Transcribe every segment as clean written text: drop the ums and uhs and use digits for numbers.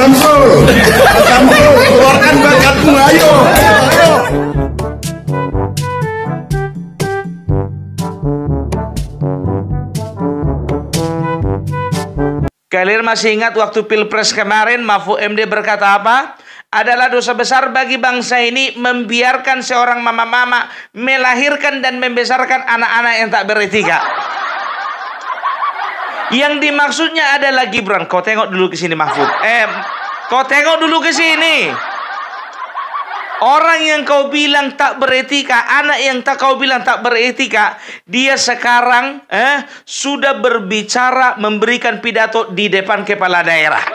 Samsul, keluarkan bakatmu, ayo. Kalian masih ingat waktu Pilpres kemarin Mahfud MD berkata apa? Adalah dosa besar bagi bangsa ini membiarkan seorang mama-mama melahirkan dan membesarkan anak-anak yang tak beretika. Yang dimaksudnya adalah Gibran. Kau tengok dulu ke sini Mahfud. Kau tengok dulu ke sini. Orang yang kau bilang tak beretika, anak yang kau bilang tak beretika, dia sekarang sudah berbicara, memberikan pidato di depan kepala daerah.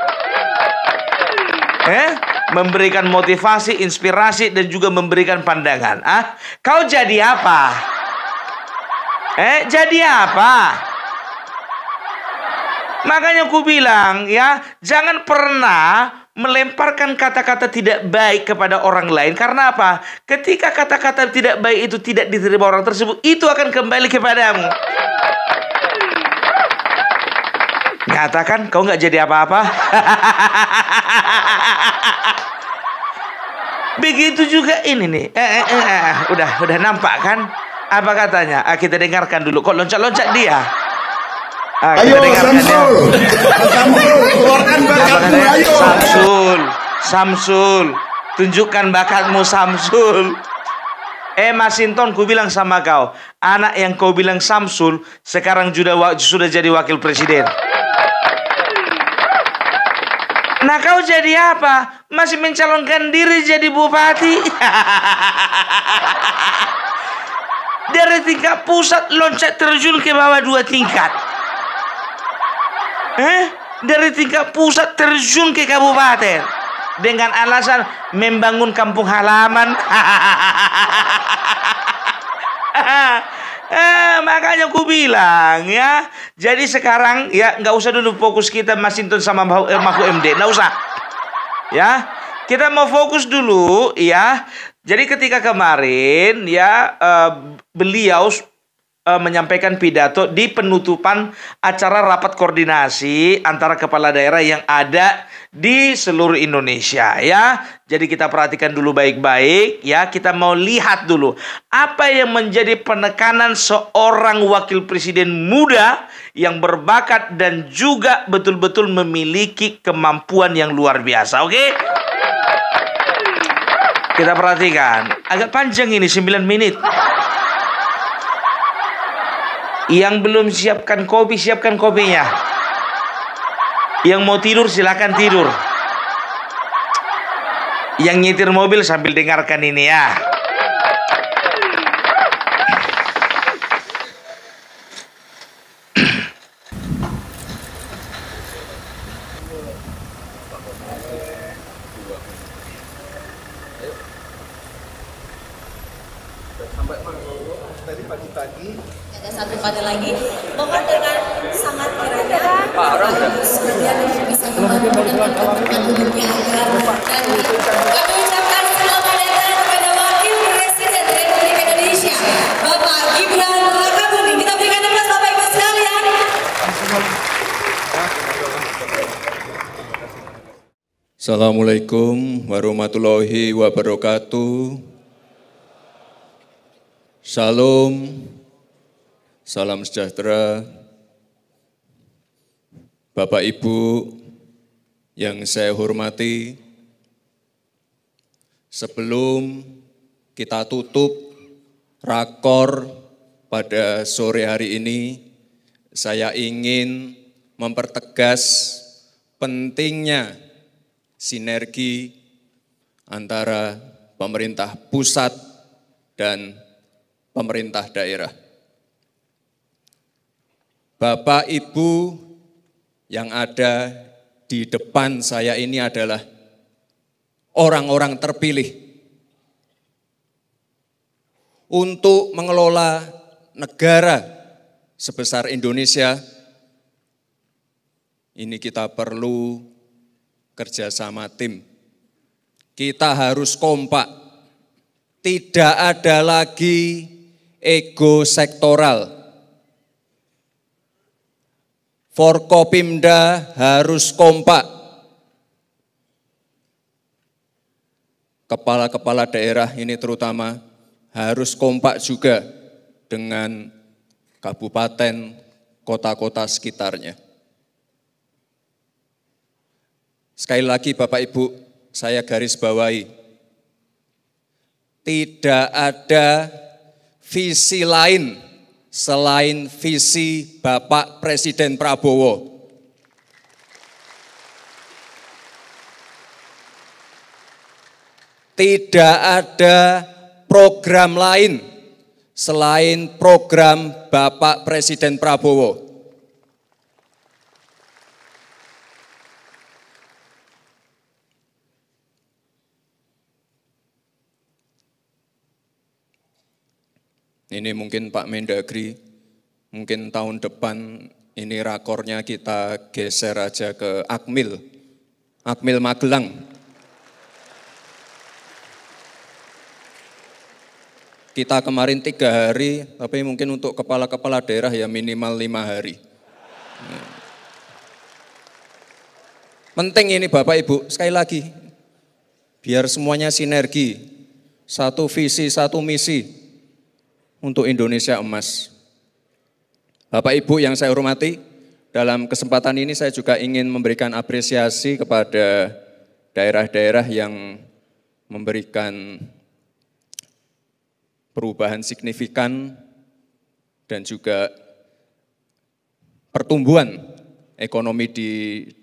Memberikan motivasi, inspirasi, dan juga memberikan pandangan. Kau jadi apa? Jadi apa? Makanya aku bilang ya, jangan pernah melemparkan kata-kata tidak baik kepada orang lain. Karena apa? Ketika kata-kata tidak baik itu tidak diterima orang tersebut, itu akan kembali kepadamu. Nyatakan kau nggak jadi apa-apa. Begitu juga ini nih. Udah nampak kan? Apa katanya? Kita dengarkan dulu. Kok loncat-loncat dia? Ayo Samsul, keluarkan bakatmu, ayo. Samsul, tunjukkan bakatmu Samsul. Masinton, ku bilang sama kau, anak yang kau bilang Samsul sekarang sudah jadi wakil presiden. Nah kau jadi apa? Masih mencalonkan diri jadi bupati. Dari tingkat pusat loncat terjun ke bawah 2 tingkat. Dari tingkat pusat terjun ke kabupaten dengan alasan membangun kampung halaman. Makanya aku bilang ya, jadi sekarang ya nggak usah dulu fokus kita Masinton sama Mahfud MD, nggak usah. Ya, kita mau fokus dulu ya. Jadi ketika kemarin ya beliau menyampaikan pidato di penutupan acara rapat koordinasi antara kepala daerah yang ada di seluruh Indonesia ya. Jadi kita perhatikan dulu baik-baik ya. Kita mau lihat dulu apa yang menjadi penekanan seorang wakil presiden muda yang berbakat dan juga betul-betul memiliki kemampuan yang luar biasa. Oke? Kita perhatikan. Agak panjang ini 9 menit. Yang belum siapkan kopi, siapkan kopinya. Yang mau tidur, silakan tidur. Yang nyetir mobil sambil dengarkan ini ya. Tadi pagi-pagi ada satu panel lagi, mohon dengan sangat kiranya kemudian bisa membangun tempat duduknya agar dan kami ucapkan selamat datang kepada Wakil Presiden Republik Indonesia Bapak Gibran Rakabuming. Kita berikan aplaus Bapak Ibu sekalian. Assalamualaikum warahmatullahi wabarakatuh. Salam, salam sejahtera. Bapak Ibu yang saya hormati, sebelum kita tutup rakor pada sore hari ini, saya ingin mempertegas pentingnya sinergi antara pemerintah pusat dan pemerintah daerah. Bapak Ibu yang ada di depan saya ini adalah orang-orang terpilih untuk mengelola negara sebesar Indonesia. Ini kita perlu kerjasama tim. Kita harus kompak. Tidak ada lagi ego sektoral. Forkopimda harus kompak. kepala-kepala daerah ini terutama harus kompak juga dengan kabupaten, kota-kota sekitarnya. Sekali lagi Bapak Ibu, saya garis bawahi, tidak ada visi lain selain visi Bapak Presiden Prabowo. Tidak ada program lain selain program Bapak Presiden Prabowo. Ini mungkin Pak Mendagri, mungkin tahun depan ini rakornya kita geser aja ke Akmil Magelang. Kita kemarin 3 hari, tapi mungkin untuk kepala-kepala daerah ya minimal 5 hari. Penting ini Bapak Ibu, sekali lagi, biar semuanya sinergi, satu visi, satu misi untuk Indonesia emas. Bapak Ibu yang saya hormati, dalam kesempatan ini saya juga ingin memberikan apresiasi kepada daerah-daerah yang memberikan perubahan signifikan dan juga pertumbuhan ekonomi di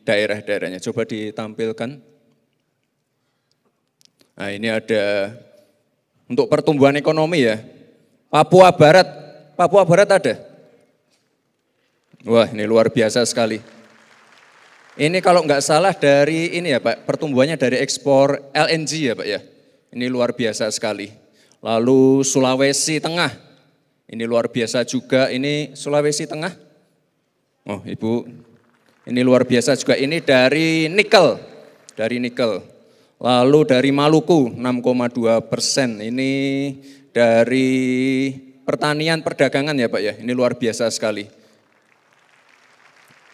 daerah-daerahnya. Coba ditampilkan. Nah, ini ada untuk pertumbuhan ekonomi ya. Papua Barat ada. Wah, ini luar biasa sekali. Ini kalau nggak salah dari ini ya Pak, pertumbuhannya dari ekspor LNG ya Pak ya. Ini luar biasa sekali. Lalu Sulawesi Tengah, ini luar biasa juga, ini Sulawesi Tengah. Oh Ibu, ini luar biasa juga, ini dari nikel. Lalu dari Maluku 6,2%, ini dari pertanian perdagangan ya Pak ya, ini luar biasa sekali.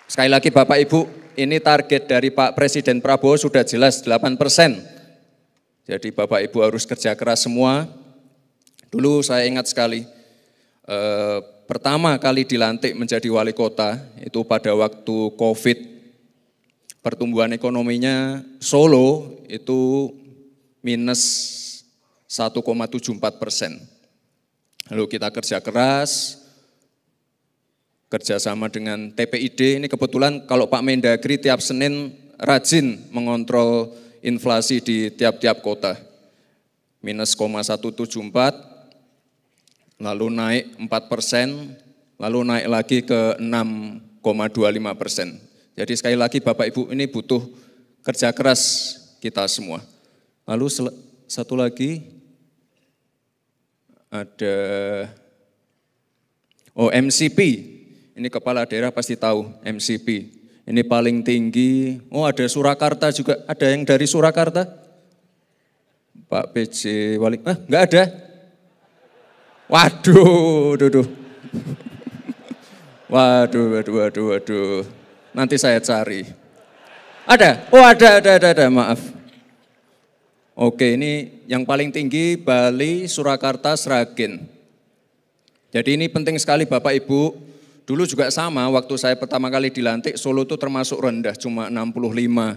Sekali lagi Bapak Ibu, ini target dari Pak Presiden Prabowo sudah jelas 8%. Jadi Bapak Ibu harus kerja keras semua. Dulu saya ingat sekali, pertama kali dilantik menjadi wali kota itu pada waktu COVID, pertumbuhan ekonominya Solo itu minus 1,74%. Lalu kita kerja keras, kerjasama dengan TPID, ini kebetulan kalau Pak Mendagri tiap Senin rajin mengontrol inflasi di tiap-tiap kota. Minus 0,174, lalu naik 4%, lalu naik lagi ke 6,25%. Jadi sekali lagi Bapak Ibu ini butuh kerja keras kita semua. Lalu satu lagi ada MCP. Ini kepala daerah pasti tahu MCP. Ini paling tinggi. Oh ada Surakarta juga. Ada yang dari Surakarta? Pak PJ Wali. Enggak ada. Waduh. Waduh. Nanti saya cari. Ada? Oh ada. Maaf. Oke, ini yang paling tinggi Bali, Surakarta, Sragen. Jadi ini penting sekali Bapak Ibu. Dulu juga sama, waktu saya pertama kali dilantik, Solo itu termasuk rendah, cuma 65.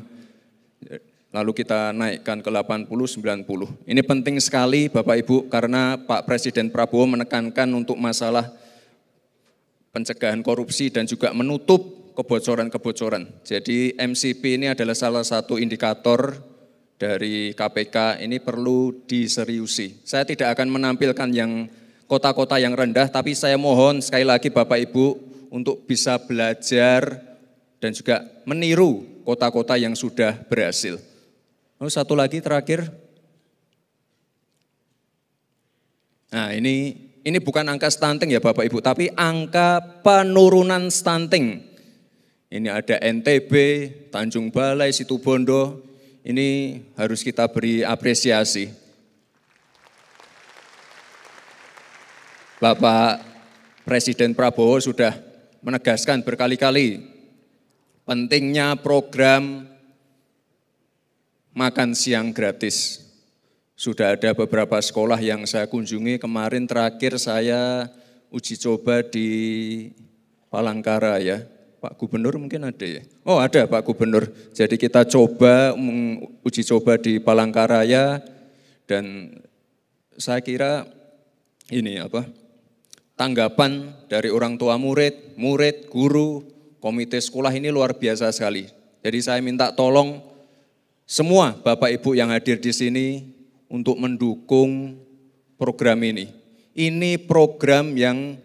Lalu kita naikkan ke 80, 90. Ini penting sekali Bapak Ibu, karena Pak Presiden Prabowo menekankan untuk masalah pencegahan korupsi dan juga menutup kebocoran-kebocoran. Jadi MCP ini adalah salah satu indikator dari KPK, ini perlu diseriusi. Saya tidak akan menampilkan yang kota-kota yang rendah, tapi saya mohon sekali lagi Bapak Ibu untuk bisa belajar dan juga meniru kota-kota yang sudah berhasil. Lalu satu lagi terakhir. Nah ini bukan angka stunting ya Bapak Ibu, tapi angka penurunan stunting. Ini ada NTB, Tanjung Balai, Situbondo, ini harus kita beri apresiasi. Bapak Presiden Prabowo sudah menegaskan berkali-kali pentingnya program makan siang gratis. sudah ada beberapa sekolah yang saya kunjungi. Kemarin terakhir saya uji coba di Palangkara ya. Pak Gubernur mungkin ada ya? Oh ada Pak Gubernur. Jadi kita coba uji coba di Palangkaraya dan saya kira ini tanggapan dari orang tua murid, guru, komite sekolah ini luar biasa sekali. Jadi saya minta tolong semua Bapak Ibu yang hadir di sini untuk mendukung program ini. Ini program yang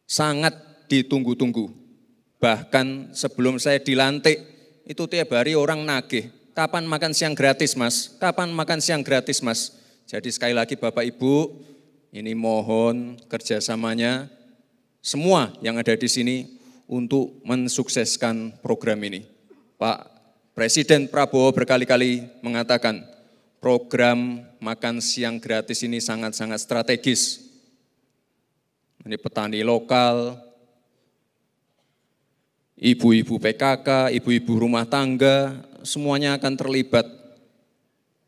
sangat ditunggu-tunggu. Bahkan sebelum saya dilantik, itu tiap hari orang nagih. Kapan makan siang gratis mas? Kapan makan siang gratis mas? Jadi sekali lagi Bapak Ibu, ini mohon kerjasamanya semua yang ada di sini untuk mensukseskan program ini. Pak Presiden Prabowo berkali-kali mengatakan program makan siang gratis ini sangat-sangat strategis. Ini petani lokal, ibu-ibu PKK, ibu-ibu rumah tangga, semuanya akan terlibat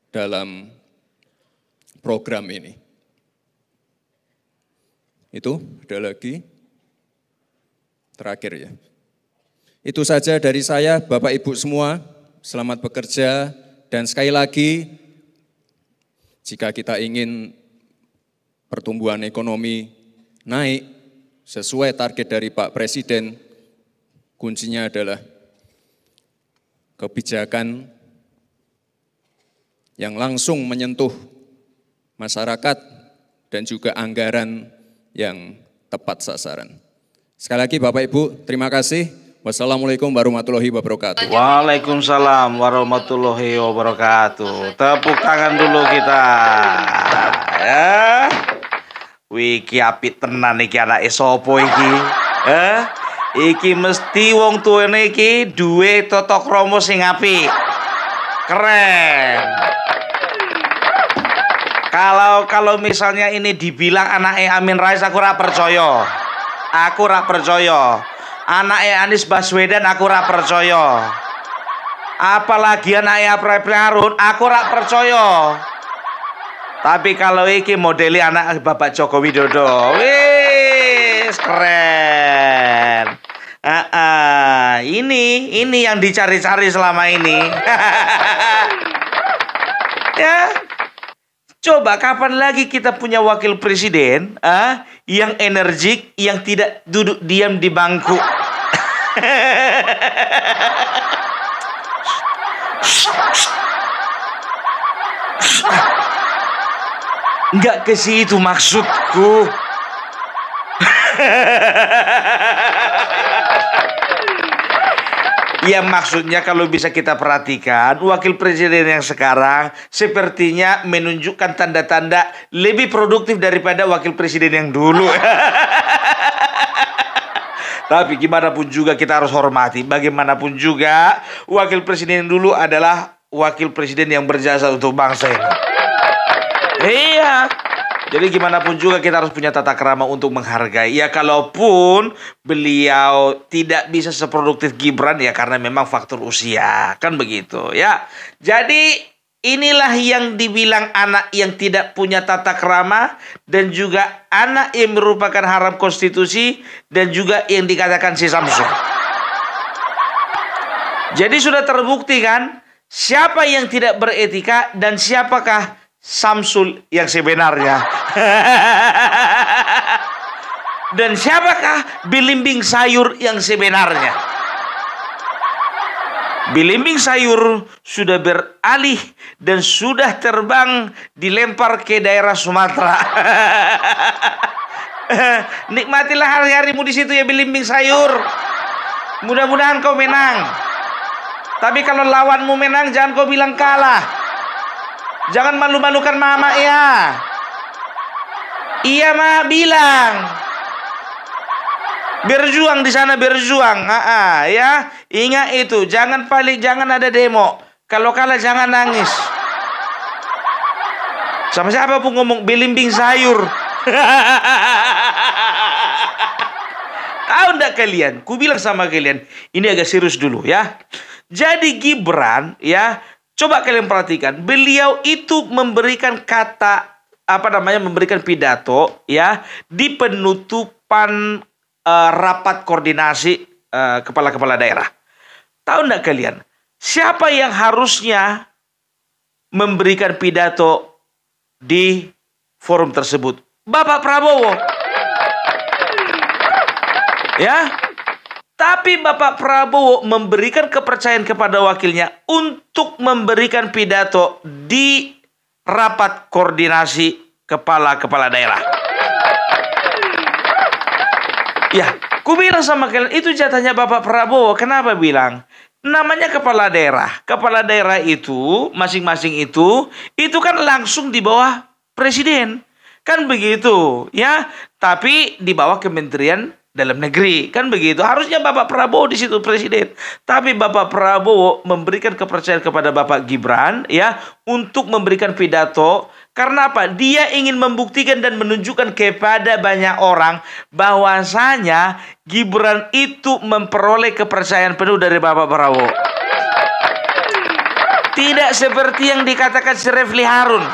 dalam program ini. Itu, ada lagi. Terakhir ya. Itu saja dari saya, Bapak Ibu semua, selamat bekerja. Dan sekali lagi, jika kita ingin pertumbuhan ekonomi naik sesuai target dari Pak Presiden, kuncinya adalah kebijakan yang langsung menyentuh masyarakat dan juga anggaran yang tepat sasaran. Sekali lagi Bapak Ibu, terima kasih. Wassalamualaikum warahmatullahi wabarakatuh. Waalaikumsalam warahmatullahi wabarakatuh. Tepuk tangan dulu kita. Ya. Wiki apik tenan iki anake sapa iki? Iki mesti wong tuwene iki duwe tata krama sing apik. Keren. Kalau misalnya ini dibilang anake Amin Rais aku ora percaya. Aku ora percaya. Anake Anies Baswedan aku ora percaya. Apalagi anake April Harun aku ora percaya. Tapi kalau iki modeli anak Bapak Joko Widodo, wis keren. Ini yang dicari-cari selama ini. Ya, coba kapan lagi kita punya wakil presiden yang energik, yang tidak duduk diam di bangku. Enggak ke situ maksudku. Ya maksudnya kalau bisa kita perhatikan, wakil presiden yang sekarang sepertinya menunjukkan tanda-tanda lebih produktif daripada wakil presiden yang dulu. Tapi gimana pun juga kita harus hormati. Bagaimanapun juga wakil presiden yang dulu adalah wakil presiden yang berjasa untuk bangsa ini. Iya. Jadi gimana pun juga kita harus punya tata krama untuk menghargai. Ya kalaupun beliau tidak bisa seproduktif Gibran ya karena memang faktor usia. Kan begitu ya. Jadi inilah yang dibilang anak yang tidak punya tata krama. Dan juga anak yang merupakan haram konstitusi. Dan juga yang dikatakan si Samsul. Jadi sudah terbukti kan. Siapa yang tidak beretika dan siapakah Samsul yang sebenarnya. Dan siapakah belimbing sayur yang sebenarnya? Belimbing sayur sudah beralih dan sudah terbang dilempar ke daerah Sumatera. Nikmatilah hari-harimu di situ ya belimbing sayur. Mudah-mudahan kau menang. Tapi kalau lawanmu menang jangan kau bilang kalah. Jangan malu-malukan mama ya. Iya mah bilang. Berjuang di sana berjuang. Ya. Ingat itu, jangan ada demo. Kalau kalah jangan nangis. Sama siapa pun ngomong belimbing sayur. Tahu enggak kalian? Ku bilang sama kalian, ini agak serius dulu ya. Jadi Gibran ya, Coba kalian perhatikan, beliau itu memberikan memberikan pidato ya di penutupan rapat koordinasi kepala-kepala daerah. Tahu enggak kalian, siapa yang harusnya memberikan pidato di forum tersebut? Bapak Prabowo. Ya. Tapi Bapak Prabowo memberikan kepercayaan kepada wakilnya untuk memberikan pidato di rapat koordinasi kepala-kepala daerah. Ya, ku bilang sama kalian, itu jatahnya Bapak Prabowo. Kenapa bilang? Namanya kepala daerah. Kepala daerah itu, masing-masing itu kan langsung di bawah presiden. Kan begitu, ya. Tapi di bawah Kementerian Dalam Negeri, kan begitu. Harusnya Bapak Prabowo di situ presiden. Tapi Bapak Prabowo memberikan kepercayaan kepada Bapak Gibran ya untuk memberikan pidato. Karena apa? Dia ingin membuktikan dan menunjukkan kepada banyak orang bahwasanya Gibran itu memperoleh kepercayaan penuh dari Bapak Prabowo. Tidak seperti yang dikatakan Refli Harun.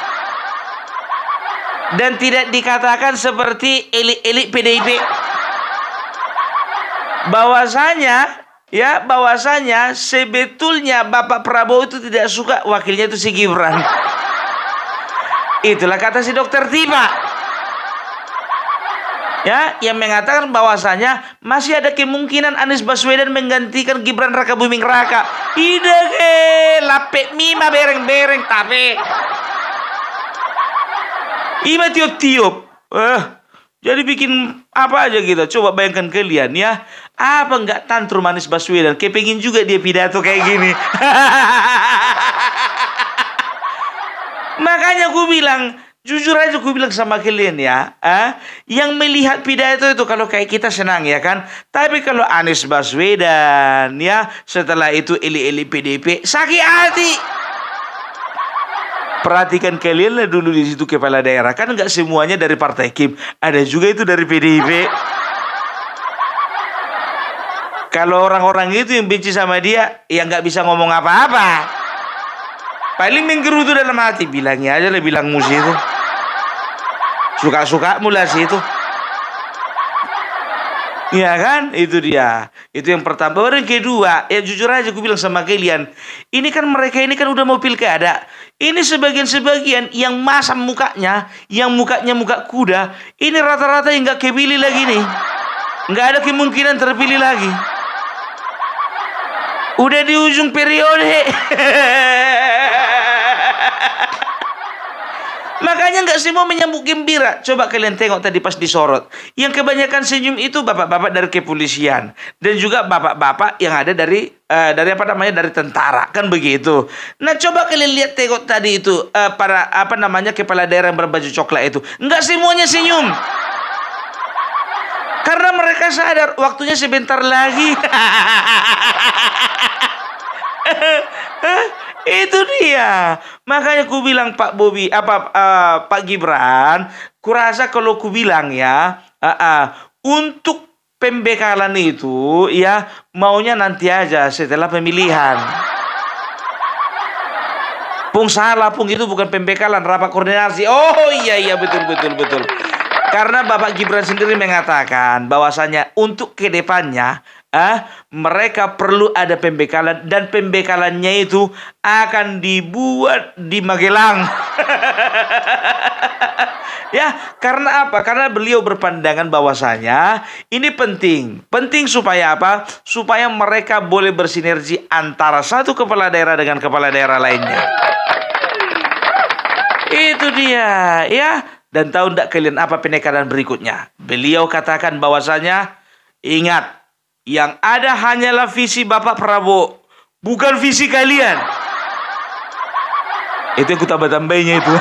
Dan tidak dikatakan seperti elit-elit PDIP. Bahwasanya sebetulnya Bapak Prabowo itu tidak suka wakilnya itu si Gibran. Itulah kata si Dokter Tiba. Ya, yang mengatakan bahwasanya masih ada kemungkinan Anies Baswedan menggantikan Gibran Raka Buming Raka. Ide ke lapek mima bereng-bereng tapi ima tiup-tiup. Jadi bikin apa aja gitu. Coba bayangkan kalian ya. Apa enggak tantrum Anies Baswedan? Kepengin juga dia pidato kayak gini. Makanya gue bilang, jujur aja gue bilang sama kalian ya. Yang melihat pidato itu kalau kayak kita senang ya kan. Tapi kalau Anies Baswedan ya, setelah itu elit-elit PDIP sakit hati. Perhatikan kalian lah dulu di situ kepala daerah. Kan nggak semuanya dari Partai Kim. Ada juga itu dari PDIP. Kalau orang-orang itu yang benci sama dia, ya nggak bisa ngomong apa-apa. Paling menggerutu dalam hati. Bilangnya aja lah, bilang musi itu. Suka-suka mula sih itu. Ya kan, itu dia. Itu yang pertama. Baru yang kedua, ya jujur aja gue bilang sama kalian, ini kan mereka ini kan udah mau pilkada. Ini sebagian-sebagian yang masam mukanya, yang mukanya muka kuda, ini rata-rata yang nggak kepilih lagi nih. Nggak ada kemungkinan terpilih lagi. Udah di ujung periode. Makanya nggak semua menyambut gembira. Coba kalian tengok tadi pas disorot. Yang kebanyakan senyum itu bapak-bapak dari kepolisian dan juga bapak-bapak yang ada dari dari tentara, kan begitu. Nah, coba kalian lihat tengok tadi itu para kepala daerah yang berbaju coklat itu. Nggak semuanya senyum. Karena mereka sadar waktunya sebentar lagi. Itu dia. Makanya ku bilang Pak Gibran, kurasa kalau ku bilang ya, untuk pembekalan itu ya maunya nanti aja setelah pemilihan. Pung salah, Pung, itu bukan pembekalan, rapat koordinasi. Oh iya betul. Karena Bapak Gibran sendiri mengatakan bahwasanya untuk kedepannya mereka perlu ada pembekalan dan pembekalannya itu akan dibuat di Magelang. Ya, karena apa? Karena beliau berpandangan bahwasanya ini penting supaya apa? Supaya mereka boleh bersinergi antara satu kepala daerah dengan kepala daerah lainnya. Itu dia, ya. Dan tahu tidak kalian apa penekanan berikutnya? Beliau katakan bahwasanya ingat, yang ada hanyalah visi Bapak Prabowo, bukan visi kalian. Itu yang ku tambah-tambahnya itu.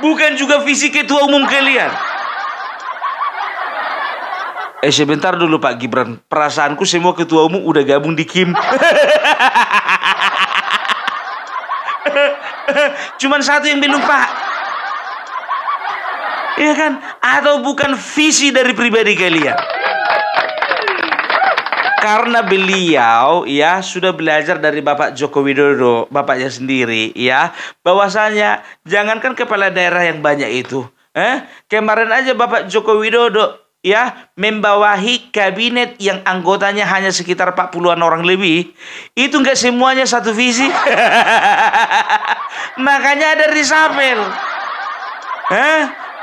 Bukan juga visi ketua umum kalian. Sebentar dulu Pak Gibran. Perasaanku semua ketua umum udah gabung di Kim. Cuman satu yang belum Pak. Iya kan? Atau bukan visi dari pribadi kalian. Karena beliau ya sudah belajar dari Bapak Joko Widodo, bapaknya sendiri ya, bahwasanya jangankan kepala daerah yang banyak itu, kemarin aja Bapak Joko Widodo ya membawahi kabinet yang anggotanya hanya sekitar 40-an orang lebih, itu nggak semuanya satu visi. Makanya ada reshuffle.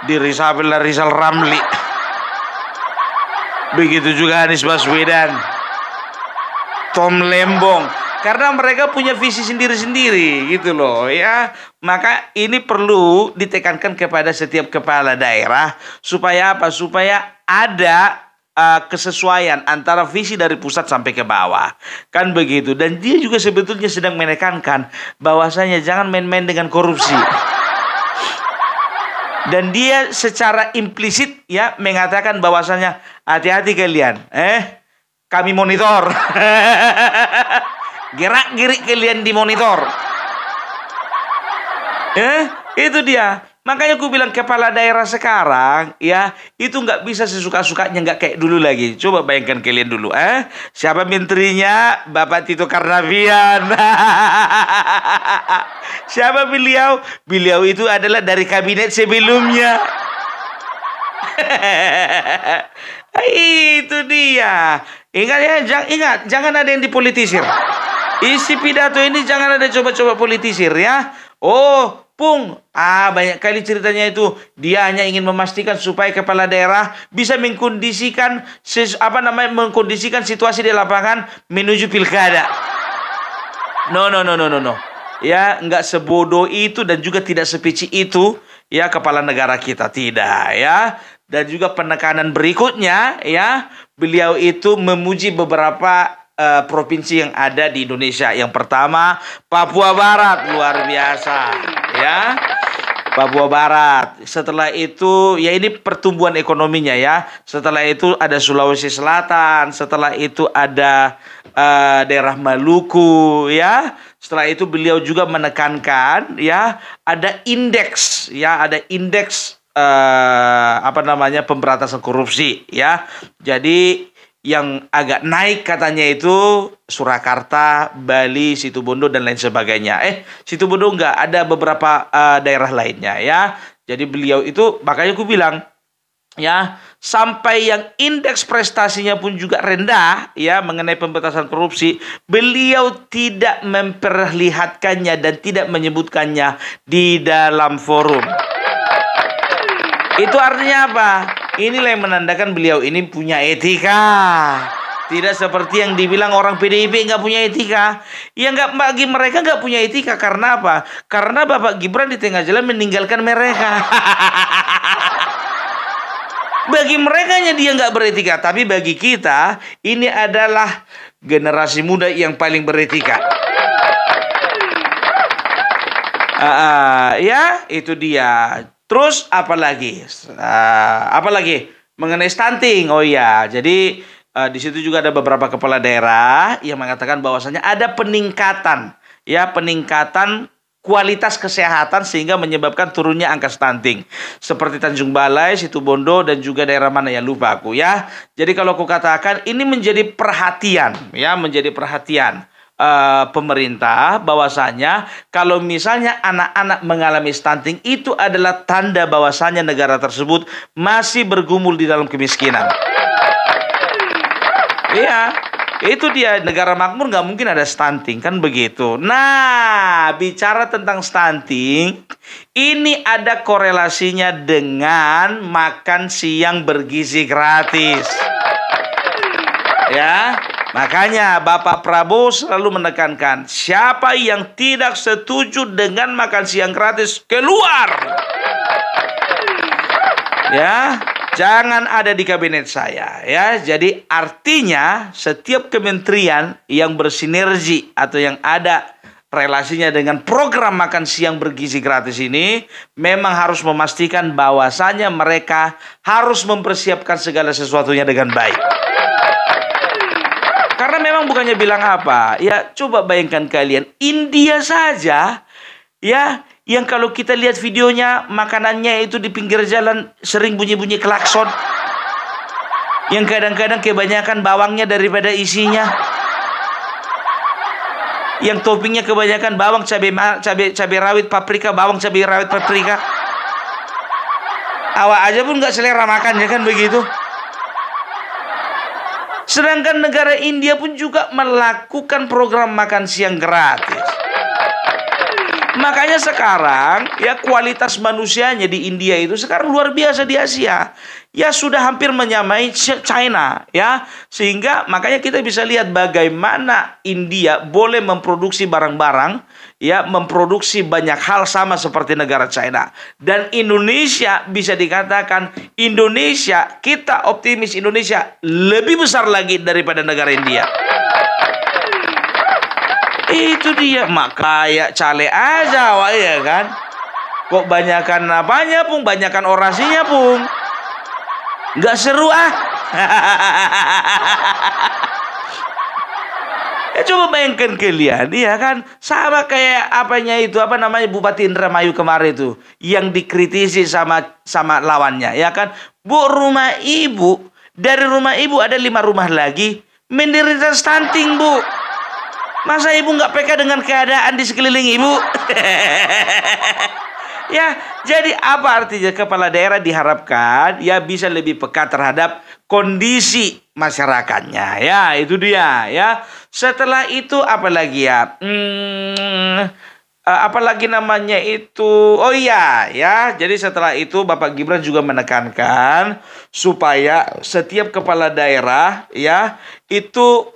Di reshuffle lah Rizal Ramli. Begitu juga Anies Baswedan, Tom Lembong, karena mereka punya visi sendiri-sendiri gitu loh ya. Maka ini perlu ditekankan kepada setiap kepala daerah supaya apa? Supaya ada kesesuaian antara visi dari pusat sampai ke bawah. Kan begitu. Dan dia juga sebetulnya sedang menekankan bahwasanya jangan main-main dengan korupsi. Dan dia secara implisit ya mengatakan bahwasanya hati-hati kalian, kami monitor. Gerak-gerik kalian dimonitor. Itu dia. Makanya aku bilang kepala daerah sekarang ya itu nggak bisa sesuka-sukanya, nggak kayak dulu lagi. Coba bayangkan kalian dulu, siapa menterinya? Bapak Tito Karnavian. Siapa beliau? Beliau itu adalah dari kabinet sebelumnya. Itu dia. Ingat ya, ingat jangan ada yang dipolitisir. Isi pidato ini jangan ada coba-coba politisir ya. Oh, Pung, banyak kali ceritanya itu dia hanya ingin memastikan supaya kepala daerah bisa mengkondisikan mengkondisikan situasi di lapangan menuju pilkada. No. Ya, nggak sebodoh itu dan juga tidak sepeci itu ya kepala negara kita, tidak ya. Dan juga penekanan berikutnya ya, beliau itu memuji beberapa provinsi yang ada di Indonesia. Yang pertama Papua Barat, luar biasa ya, Papua Barat. Setelah itu ya ini pertumbuhan ekonominya ya. Setelah itu ada Sulawesi Selatan. Setelah itu ada daerah Maluku ya. Setelah itu beliau juga menekankan ya ada indeks ya, ada indeks pemberantasan korupsi ya. Jadi yang agak naik katanya itu Surakarta, Bali, Situbondo dan lain sebagainya. Situbondo enggak, ada beberapa daerah lainnya ya. Jadi beliau itu makanya aku bilang ya, sampai yang indeks prestasinya pun juga rendah ya mengenai pemberantasan korupsi, beliau tidak memperlihatkannya dan tidak menyebutkannya di dalam forum. Itu artinya apa? Inilah yang menandakan beliau ini punya etika. Tidak seperti yang dibilang orang PDIP nggak punya etika. Ya nggak, bagi mereka nggak punya etika. Karena apa? Karena Bapak Gibran di tengah jalan meninggalkan mereka. Bagi mereka dia nggak beretika. Tapi bagi kita ini adalah generasi muda yang paling beretika. Ya itu dia. Terus apa lagi mengenai stunting? Oh ya, jadi di situ juga ada beberapa kepala daerah yang mengatakan bahwasanya ada peningkatan kualitas kesehatan sehingga menyebabkan turunnya angka stunting. Seperti Tanjung Balai, Situbondo dan juga daerah mana ya lupa aku ya. Jadi kalau aku katakan ini menjadi perhatian pemerintah bahwasanya kalau misalnya anak-anak mengalami stunting itu adalah tanda bahwasanya negara tersebut masih bergumul di dalam kemiskinan. Iya, itu dia, negara makmur nggak mungkin ada stunting kan begitu. Nah, bicara tentang stunting, ini ada korelasinya dengan makan siang bergizi gratis. Ya. Makanya Bapak Prabowo selalu menekankan siapa yang tidak setuju dengan makan siang gratis keluar. Ya, jangan ada di kabinet saya ya. Jadi artinya setiap kementerian yang bersinergi atau yang ada relasinya dengan program makan siang bergizi gratis ini memang harus memastikan bahwasannya mereka harus mempersiapkan segala sesuatunya dengan baik. Karena memang bukannya bilang apa, ya coba bayangkan kalian, India saja ya, yang kalau kita lihat videonya makanannya itu di pinggir jalan sering bunyi-bunyi klakson. Yang kadang-kadang kebanyakan bawangnya daripada isinya. Yang toppingnya kebanyakan bawang, cabai rawit, paprika, bawang, cabai rawit, paprika. Awak aja pun nggak selera makan, ya kan begitu. Sedangkan negara India pun juga melakukan program makan siang gratis. Makanya sekarang ya kualitas manusianya di India itu sekarang luar biasa di Asia. Ya sudah hampir menyamai China ya. Sehingga makanya kita bisa lihat bagaimana India boleh memproduksi barang-barang ya, memproduksi banyak hal sama seperti negara China. Dan Indonesia bisa dikatakan kita optimis Indonesia lebih besar lagi daripada negara India. Itu dia, mak kayak cale aja wah ya kan. Kok banyakan apanya pun, banyakan orasinya pun. Nggak seru ah. Ya coba bayangkan kalian, ya kan, sama kayak apanya itu, apa namanya, Bupati Indramayu kemarin itu yang dikritisi sama lawannya, ya kan. Bu, rumah ibu, dari rumah ibu ada 5 rumah lagi menderita stunting, Bu. Masa ibu nggak peka dengan keadaan di sekeliling ibu? Ya, jadi apa artinya kepala daerah diharapkan ya bisa lebih peka terhadap kondisi masyarakatnya. Ya, itu dia ya. Setelah itu apa lagi ya? Apalagi namanya itu, oh iya ya, jadi setelah itu Bapak Gibran juga menekankan supaya setiap kepala daerah ya itu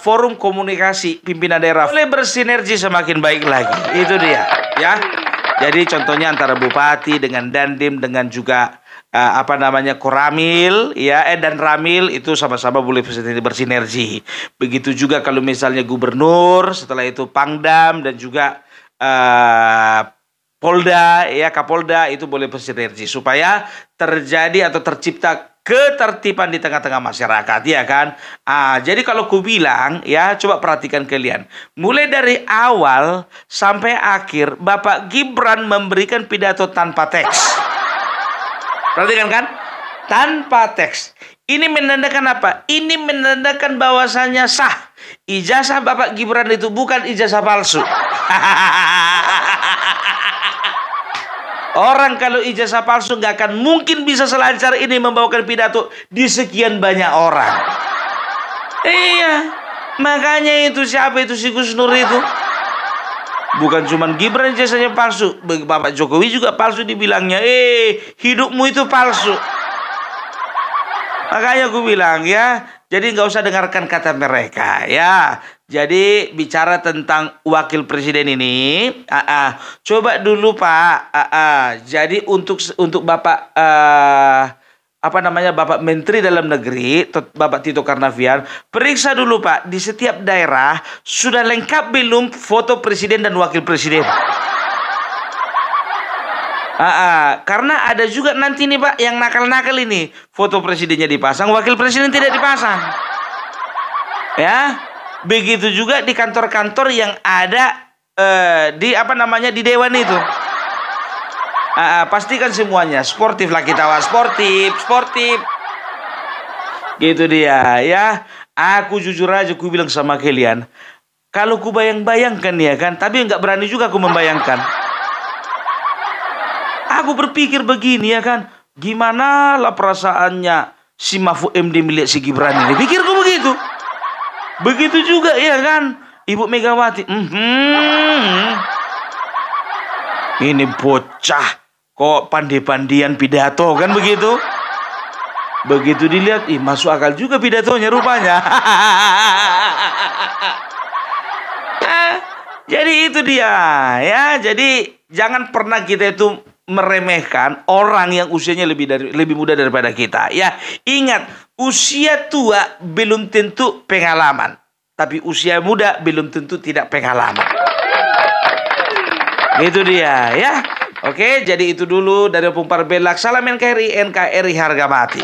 forum komunikasi pimpinan daerah boleh bersinergi semakin baik lagi. Itu dia ya. Jadi contohnya antara bupati dengan dandim dengan juga apa namanya Koramil ya dan Ramil itu sama-sama boleh bersinergi. Begitu juga kalau misalnya gubernur, setelah itu Pangdam dan juga Polda ya, Kapolda itu boleh bersinergi supaya terjadi atau tercipta ketertiban di tengah-tengah masyarakat, ya kan? Jadi kalau ku bilang ya, coba perhatikan kalian. Mulai dari awal sampai akhir Bapak Gibran memberikan pidato tanpa teks. Perhatikan kan? Tanpa teks. Ini menandakan apa? Ini menandakan bahwasannya sah. Ijazah Bapak Gibran itu bukan ijazah palsu. Orang kalau ijazah palsu nggak akan mungkin bisa selancar ini membawakan pidato di sekian banyak orang. Iya, makanya itu siapa itu si Gus Nur itu? Bukan cuma Gibran ijazahnya palsu, Bapak Jokowi juga palsu dibilangnya. Hidupmu itu palsu. Makanya aku bilang ya, jadi nggak usah dengarkan kata mereka ya. Jadi bicara tentang wakil presiden ini, coba dulu Pak. Jadi untuk Bapak apa namanya Bapak Menteri Dalam Negeri, Bapak Tito Karnavian, periksa dulu Pak di setiap daerah sudah lengkap belum foto presiden dan wakil presiden. Karena ada juga nanti nih Pak yang nakal-nakal ini, foto presidennya dipasang, wakil presiden tidak dipasang. Ya, begitu juga di kantor-kantor yang ada di apa namanya di dewan itu. Pastikan semuanya sportif lah kita, sportif. Gitu dia ya. Aku jujur aja ku bilang sama kalian, kalau ku bayang-bayangkan ya kan, tapi nggak berani juga aku membayangkan. Aku berpikir begini ya kan, gimana lah perasaannya si Mahfud MD melihat si Gibran ini. Pikirku begitu. Begitu juga ya kan Ibu Megawati. Ini bocah kok pandai-pandian pidato kan begitu. Begitu dilihat, masuk akal juga pidatonya rupanya. Jadi itu dia ya. Jadi jangan pernah kita itu meremehkan orang yang usianya lebih muda daripada kita ya. Ingat, usia tua belum tentu pengalaman, tapi usia muda belum tentu tidak pengalaman. Itu dia ya. Oke, jadi itu dulu dari Opung Parbelak. Salam NKRI, NKRI harga mati.